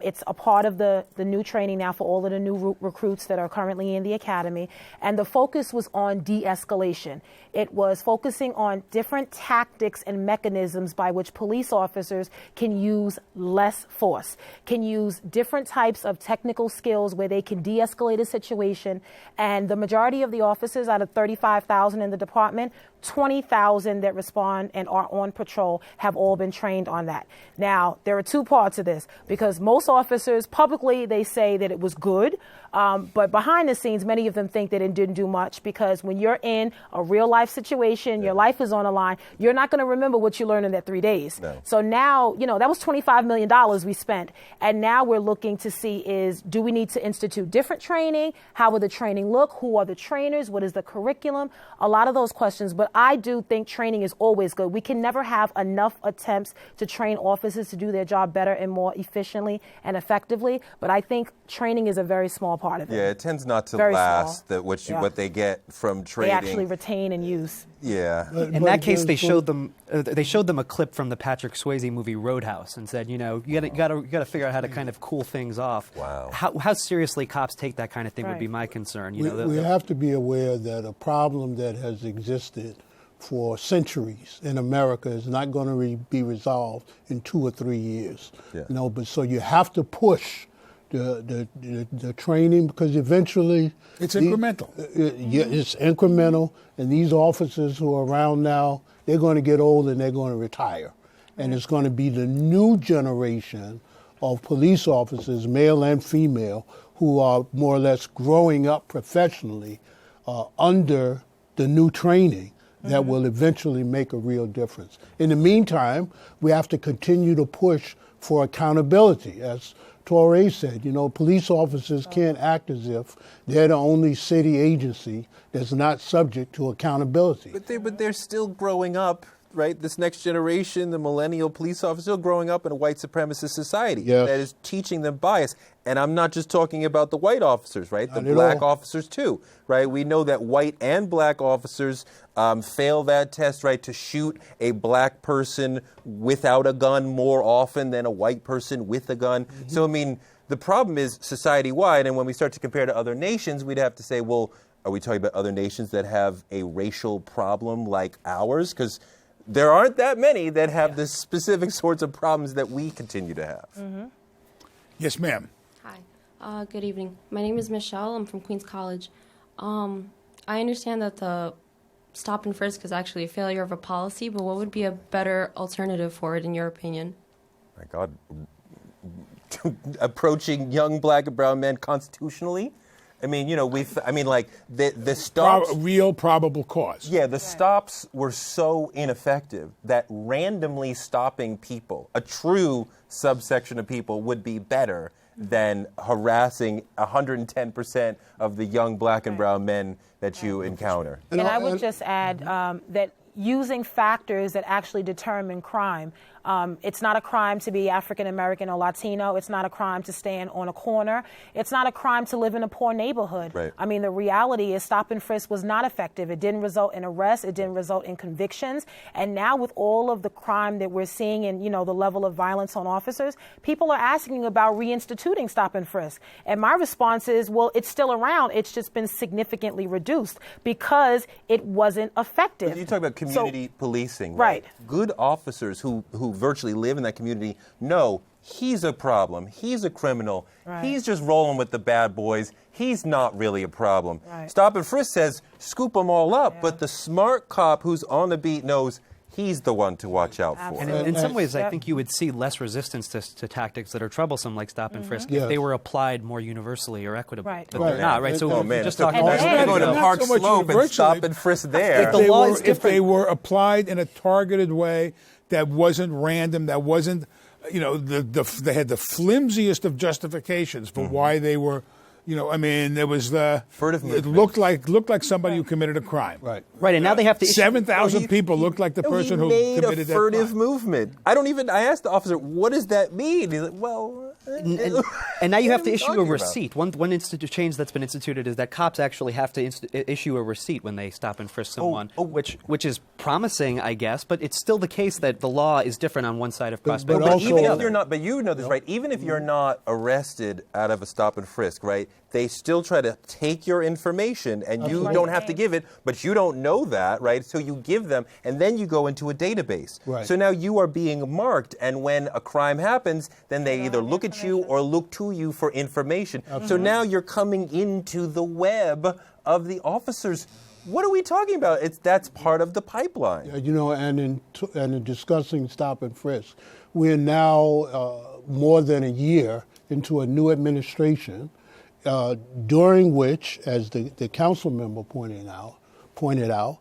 It's a part of the new training now for all of the new recruits that are currently in the academy. And the focus was on de-escalation. It was focusing on different tactics and mechanisms by which police officers can use less force, can use different types of technical skills where they can de-escalate a situation. And the majority of the officers, out of 35,000 in the department, 20,000 that respond and are on patrol have all been trained on that. Now, there are two parts of this because Most officers, publicly, they say that it was good, but behind the scenes, many of them think that it didn't do much, because when you're in a real life situation, your life is on the line, you're not going to remember what you learned in that 3 days. No. So now, that was $25 million we spent. And now we're looking to see do we need to institute different training? How will the training look? Who are the trainers? What is the curriculum? A lot of those questions. But I do think training is always good. We can never have enough attempts to train officers to do their job better and more efficiently and effectively. But I think training is a very small part of it. Yeah, it tends not to Very last. small. What they get from They trading. actually retain and use. Yeah. In that case, they showed them a clip from the Patrick Swayze movie Roadhouse and said, you gotta figure out how to kind of cool things off. Wow. How seriously cops take that kind of thing would be my concern. We have to be aware that a problem that has existed for centuries in America is not going to be resolved in 2 or 3 years. Yeah. But so you have to push the training, because eventually It's incremental. It's incremental, and these officers who are around now, they're going to get old and they're going to retire, and it's going to be the new generation of police officers, male and female, who are more or less growing up professionally under the new training that will eventually make a real difference. In the meantime, we have to continue to push for accountability. As Toure said, police officers can't act as if they're the only city agency that's not subject to accountability. But they're still growing up, right? This next generation, the millennial police officers, still growing up in a white supremacist society Yes. that is teaching them bias. And I'm not just talking about the white officers, right? The Not at black all. officers too, right? We know that white and black officers fail that test, right? To shoot a black person without a gun more often than a white person with a gun. Mm-hmm. So, I mean, the problem is society-wide, and when we start to compare to other nations, we'd have to say, well, are we talking about other nations that have a racial problem like ours? Because there aren't that many that have the specific sorts of problems that we continue to have. Mm-hmm. Yes, ma'am. Hi. Good evening. My name is Michelle. I'm from Queens College. I understand that the stop and frisk is actually a failure of a policy, but what would be a better alternative for it, in your opinion? My God. Approaching young black and brown men constitutionally? I mean, the stops. Real probable cause. Yeah, the stops were so ineffective that randomly stopping people, a true subsection of people, would be better than harassing 110% of the young black and brown men that you encounter. And I would just add that using factors that actually determine crime. It's not a crime to be African American or Latino. It's not a crime to stand on a corner. It's not a crime to live in a poor neighborhood. Right. I mean, the reality is stop and frisk was not effective. It didn't result in arrests. It didn't result in convictions. And now with all of the crime that we're seeing and, the level of violence on officers, people are asking about reinstituting stop and frisk. And my response is, well, it's still around. It's just been significantly reduced because it wasn't effective. You talk about community policing, right? Good officers who virtually live in that community know he's a problem. He's a criminal. Right. He's just rolling with the bad boys. He's not really a problem. Right. Stop and frisk says scoop them all up, but the smart cop who's on the beat knows he's the one to watch out for. And in some ways, I think you would see less resistance to tactics that are troublesome, like stop and frisk, if they were applied more universally or equitably. Right. But they're not, right? So we're just talking about And- going to and- Park Not so much Slope and universally. stop and frisk there. If the law is If different. they were applied in a targeted way that wasn't random, that wasn't, they had the flimsiest of justifications for why they were, there was the Furtive it movement. looked like somebody who committed a crime. Right. Right, and now they have to issue 7,000 people looked like the person who made committed a furtive that crime. movement. I asked the officer, what does that mean? He's like, well... And now you have What to are we issue a talking about? receipt. One change that's been instituted is that cops actually have to issue a receipt when they stop and frisk someone, which is promising, I guess. But it's still the case that the law is different on one side of prospect. but But also- even if you're not, but you know this, right? Even if you're not arrested out of a stop and frisk, right? They still try to take your information, and you don't have to give it, but you don't know that, right? So you give them, and then you go into a database. Right. So now you are being marked, and when a crime happens, then they either look at you or look to you for information. So now you're coming into the web of the officers. What are we talking about? That's part of the pipeline. And in discussing stop and frisk, we're now more than a year into a new administration, during which, as the council member pointed out,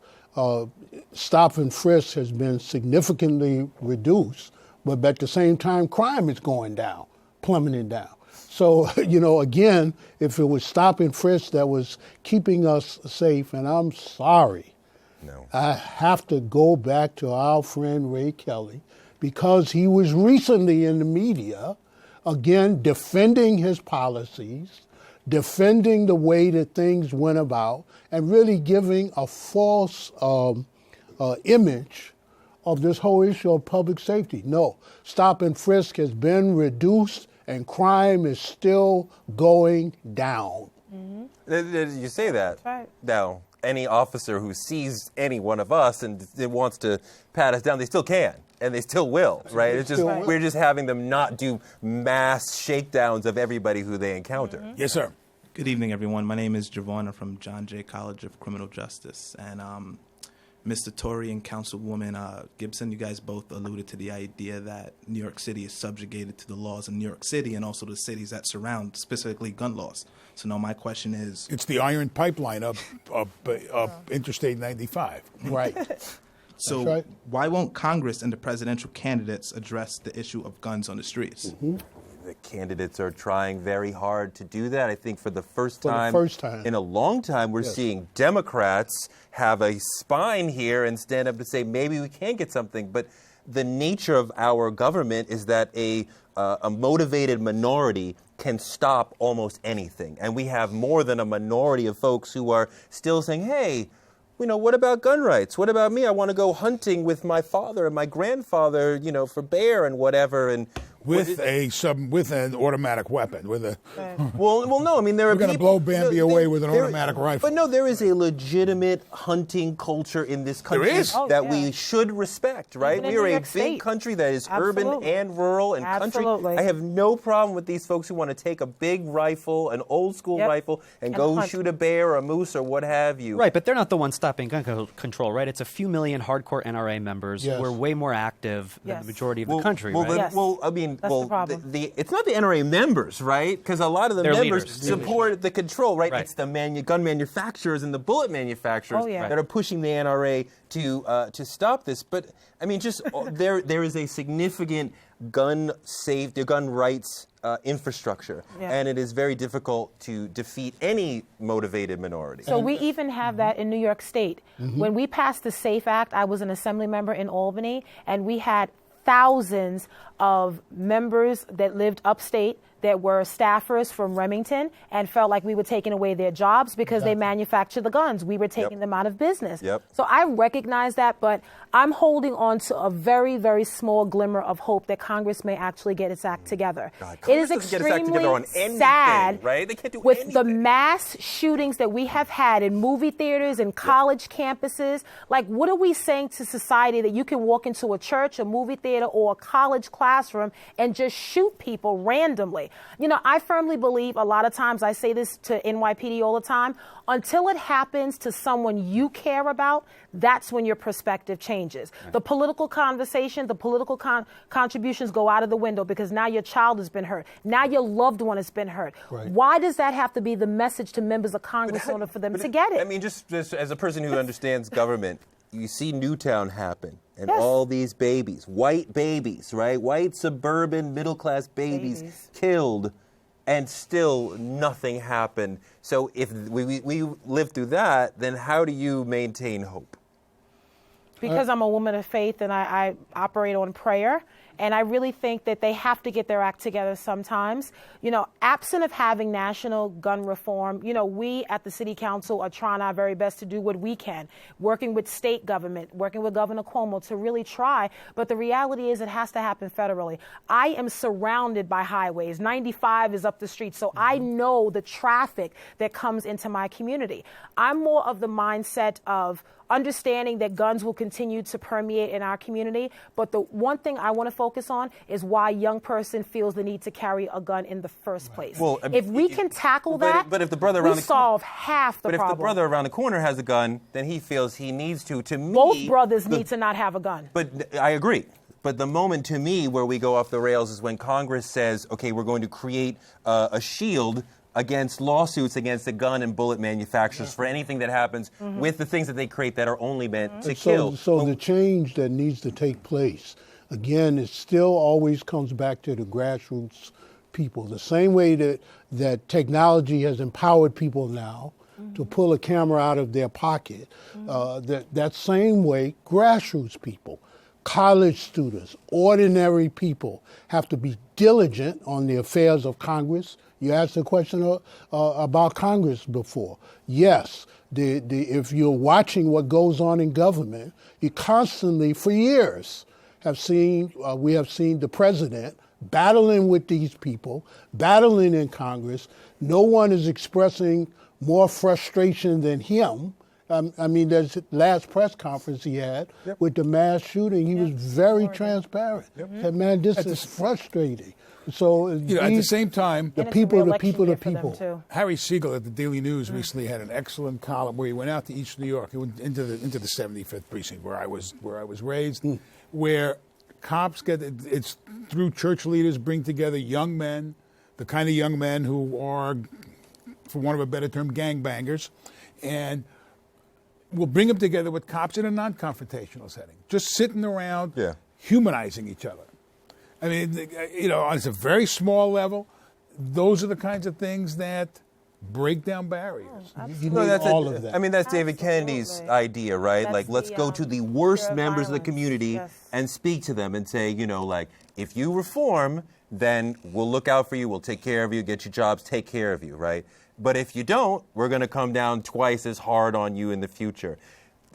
stop and frisk has been significantly reduced, but at the same time, crime is going down, plummeting down. So, again, if it was stop and frisk that was keeping us safe, and I'm sorry, I have to go back to our friend Ray Kelly, because he was recently in the media, again, defending his policies, defending the way that things went about, and really giving a false image of this whole issue of public safety. No, stop and frisk has been reduced and crime is still going down. You say that. That's right. Now, any officer who sees any one of us and wants to pat us down, they still can. And they still will, right? It's just we're just having them not do mass shakedowns of everybody who they encounter. Yes, sir. Good evening, everyone. My name is Javon. I'm from John Jay College of Criminal Justice. And Mr. Toure and Councilwoman Gibson, you guys both alluded to the idea that New York City is subjugated to the laws in New York City and also the cities that surround, specifically gun laws. So now my question is... It's the iron pipeline up Interstate 95. Right. So right. Why won't Congress and the presidential candidates address the issue of guns on the streets? The candidates are trying very hard to do that. I think for the first time in a long time, we're seeing Democrats have a spine here and stand up to say maybe we can get something. But the nature of our government is that a motivated minority can stop almost anything. And we have more than a minority of folks who are still saying, hey, what about gun rights? What about me? I want to go hunting with my father and my grandfather, for bear and whatever. And with an automatic weapon, with a. Well, no. I mean, there are people. We're going to blow Bambi away with an automatic rifle. But no, there is a legitimate hunting culture in this country that we should respect, right? We are a big country that is urban and rural and country. I have no problem with these folks who want to take a big rifle, an old school rifle, and go shoot a bear or a moose or what have you. Right, but they're not the ones stopping gun control, right? It's a few million hardcore NRA members who are way more active than the majority of the country, right? That's the problem. It's not the NRA members, right? Because a lot of the members support the control, right? It's the gun manufacturers and the bullet manufacturers that are pushing the NRA to stop this. But I mean, just there is a significant gun rights infrastructure, and it is very difficult to defeat any motivated minority. So we even have that in New York State. When we passed the SAFE Act, I was an assembly member in Albany, and we had thousands of members that lived upstate that were staffers from Remington and felt like we were taking away their jobs because they manufactured the guns. We were taking them out of business. So I recognize that, but I'm holding on to a very, very small glimmer of hope that Congress may actually get its act together. It is extremely sad right? They can't do with anything. the mass shootings that we have had in movie theaters and college campuses. Like, what are we saying to society that you can walk into a church, a movie theater, or a college classroom and just shoot people randomly? I firmly believe, a lot of times I say this to NYPD all the time, until it happens to someone you care about, that's when your perspective changes. The political conversation, the political contributions go out of the window because now your child has been hurt. Now your loved one has been hurt. Why does that have to be the message to members of Congress in order for them to get it? I mean, just as a person who understands government, you see Newtown happen. And all these babies, white babies, right? White suburban middle-class babies killed, and still nothing happened. So if we live through that, then how do you maintain hope? Because I'm a woman of faith and I operate on prayer. And I really think that they have to get their act together sometimes. Absent of having national gun reform, we at the City Council are trying our very best to do what we can, working with state government, working with Governor Cuomo to really try. But the reality is it has to happen federally. I am surrounded by highways. 95 is up the street, so I know the traffic that comes into my community. I'm more of the mindset of understanding that guns will continue to permeate in our community. But the one thing I want to focus on is why a young person feels the need to carry a gun in the first place. Well, if we can tackle that, but if the brother we solve half the problem. But if the brother around the corner has a gun, then he feels he needs to. To me, both brothers need to not have a gun. But I agree. But the moment, to me, where we go off the rails is when Congress says, okay, we're going to create a shield against lawsuits against the gun and bullet manufacturers for anything that happens with the things that they create that are only meant to kill. So the change that needs to take place, again, it still always comes back to the grassroots people. The same way that technology has empowered people now to pull a camera out of their pocket, that same way grassroots people, college students, ordinary people have to be diligent on the affairs of Congress. You asked a question about Congress before. Yes, if you're watching what goes on in government, you constantly, for years, we have seen the president battling with these people, battling in Congress. No one is expressing more frustration than him. I mean, there's the last press conference he had with the mass shooting. He was very transparent. Said, man, this is frustrating. So at the same time, the people. Harry Siegel at the Daily News recently had an excellent column where he went out to East New York. He went into the 75th precinct where I was raised, where cops it's through church leaders bring together young men, the kind of young men who are, for want of a better term, gangbangers, and we'll bring them together with cops in a non-confrontational setting, just sitting around, humanizing each other. I mean, on a very small level, those are the kinds of things that break down barriers. You need all of that. I mean, that's David Kennedy's idea, right? Like, let's go to the worst members of the community and speak to them and say, if you reform, then we'll look out for you, we'll take care of you, get you jobs, take care of you, right? But if you don't, we're going to come down twice as hard on you in the future.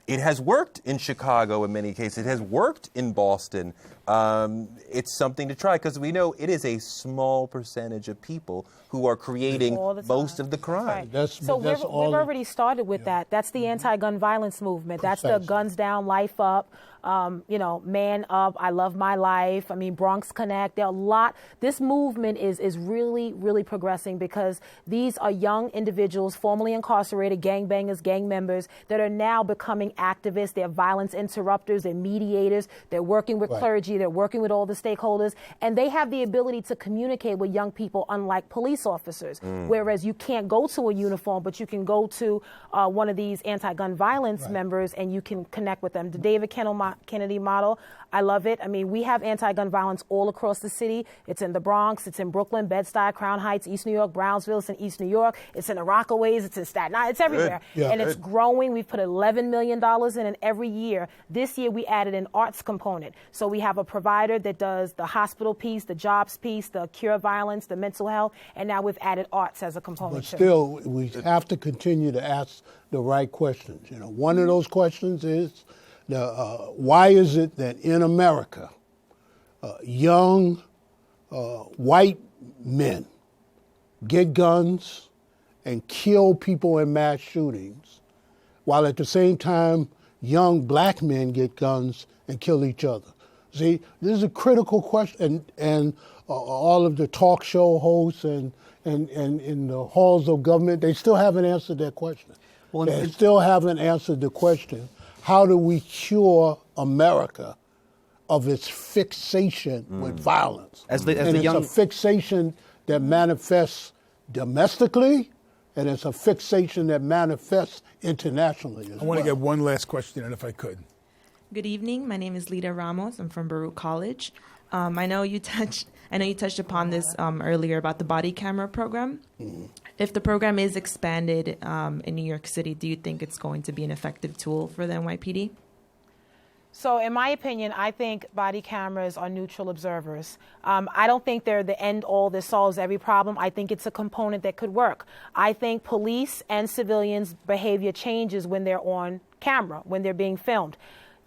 It has worked in Chicago in many cases. It has worked in Boston. It's something to try because we know it is a small percentage of people who are creating most of the crime. Right. We've already started with that. That's the anti-gun violence movement. Precisely. That's the guns down, life up. Man Up, I Love My Life. I mean, Bronx Connect. There are a lot. This movement is really, really progressing because these are young individuals, formerly incarcerated, gangbangers, gang members, that are now becoming activists. They're violence interrupters. They're mediators. They're working with clergy. They're working with all the stakeholders. And they have the ability to communicate with young people, unlike police officers. Whereas you can't go to a uniform, but you can go to one of these anti-gun violence members and you can connect with them. The David Kennedy model, I love it. I mean, we have anti-gun violence all across the city. It's in the Bronx, it's in Brooklyn, Bed-Stuy, Crown Heights, East New York, Brownsville, it's in East New York, it's in the Rockaways, it's in Staten Island, it's everywhere. And it's growing. We've put $11 million in it every year. This year we added an arts component. So we have a provider that does the hospital piece, the jobs piece, the cure violence, the mental health, and now we've added arts as a component. But still, we have to continue to ask the right questions. One of those questions is, why is it that in America, young white men get guns and kill people in mass shootings, while at the same time young black men get guns and kill each other? See, this is a critical question, and all of the talk show hosts and in the halls of government, they still haven't answered that question. They still haven't answered the question, how do we cure America of its fixation with violence? It's a fixation that manifests domestically, and it's a fixation that manifests internationally as well. I want to get one last question in, if I could. Good evening. My name is Lita Ramos. I'm from Baruch College. I know you touched upon this earlier about the body camera program. If the program is expanded in New York City, do you think it's going to be an effective tool for the NYPD? So in my opinion, I think body cameras are neutral observers. I don't think they're the end all that solves every problem. I think it's a component that could work. I think police and civilians' behavior changes when they're on camera, when they're being filmed.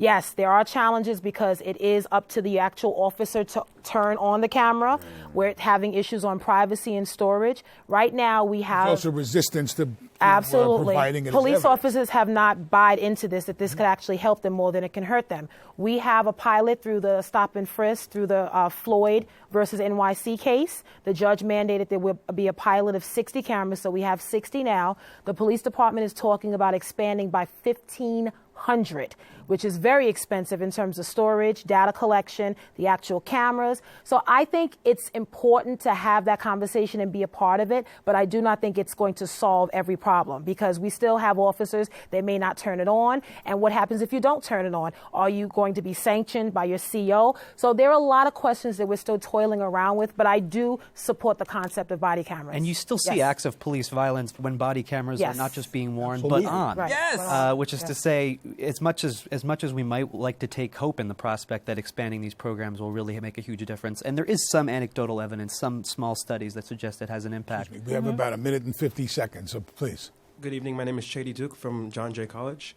Yes, there are challenges because it is up to the actual officer to turn on the camera. We're having issues on privacy and storage. Right now we have... There's also resistance to absolutely. Providing it Police as evidence. officers have not bought into this, that this could actually help them more than it can hurt them. We have a pilot through the stop and frisk, through the Floyd versus NYC case. The judge mandated there will be a pilot of 60 cameras, so we have 60 now. The police department is talking about expanding by 1,500 $100, which is very expensive in terms of storage, data collection, the actual cameras. So I think it's important to have that conversation and be a part of it, but I do not think it's going to solve every problem, because we still have officers that may not turn it on. And what happens if you don't turn it on? Are you going to be sanctioned by your CO? So there are a lot of questions that we're still toiling around with, but I do support the concept of body cameras. And you still see acts of police violence when body cameras are not just being worn, but on. Right. Yes. Which is to say, as much as we might like to take hope in the prospect that expanding these programs will really make a huge difference, and there is some anecdotal evidence, some small studies that suggest it has an impact. We have about 1 minute and 50 seconds, so please. Good evening. My name is Shady Duke from John Jay College.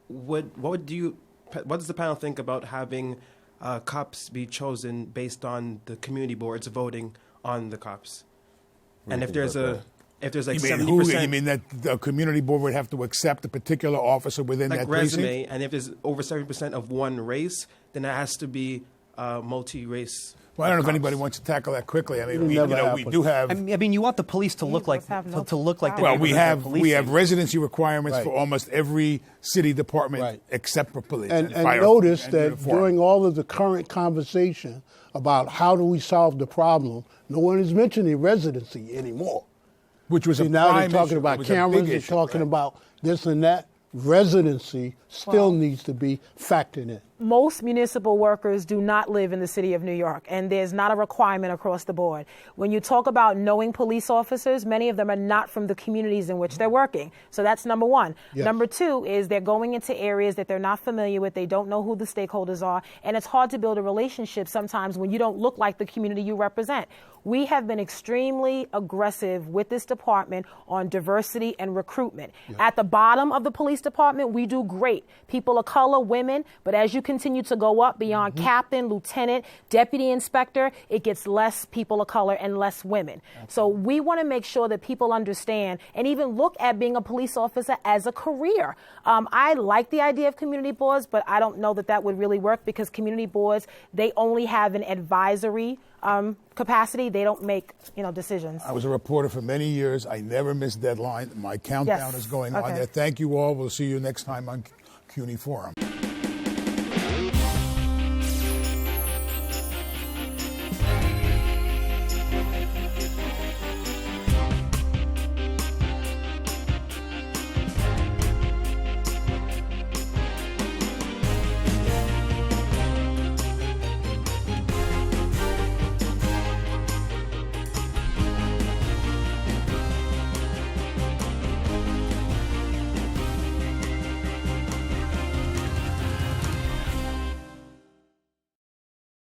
What does the panel think about having cops be chosen based on the community boards voting on the cops? And if there's like 70%, you mean that the community board would have to accept a particular officer within like that resume, precinct? and if there's over 70% of one race, then it has to be multi-race. Well, I don't know if cops. anybody wants to tackle that quickly. I mean, It'll we never do have. I mean, you want the police to look like the Well, we have policing. residency requirements Right. for almost every city department Right. except for police. And fire notice and that uniform. during all of the current conversation about how do we solve the problem, no one is mentioning residency anymore. which was See, a now they're prime talking issue. It about was a cameras, big they're issue, talking right? about this and that. Residency still needs to be factored in. Most municipal workers do not live in the city of New York, and there's not a requirement across the board. When you talk about knowing police officers, many of them are not from the communities in which they're working. So that's number one. Yes. Number two is they're going into areas that they're not familiar with. They don't know who the stakeholders are, and it's hard to build a relationship sometimes when you don't look like the community you represent. We have been extremely aggressive with this department on diversity and recruitment. At the bottom of the police department, we do great. People of color, women, but as you continue to go up beyond captain, lieutenant, deputy inspector, it gets less people of color and less women. So we want to make sure that people understand and even look at being a police officer as a career. I like the idea of community boards, but I don't know that that would really work, because community boards, they only have an advisory capacity. They don't make, decisions. I was a reporter for many years. I never missed deadline. My countdown is going on Okay. there. Thank you all. We'll see you next time on CUNY Forum.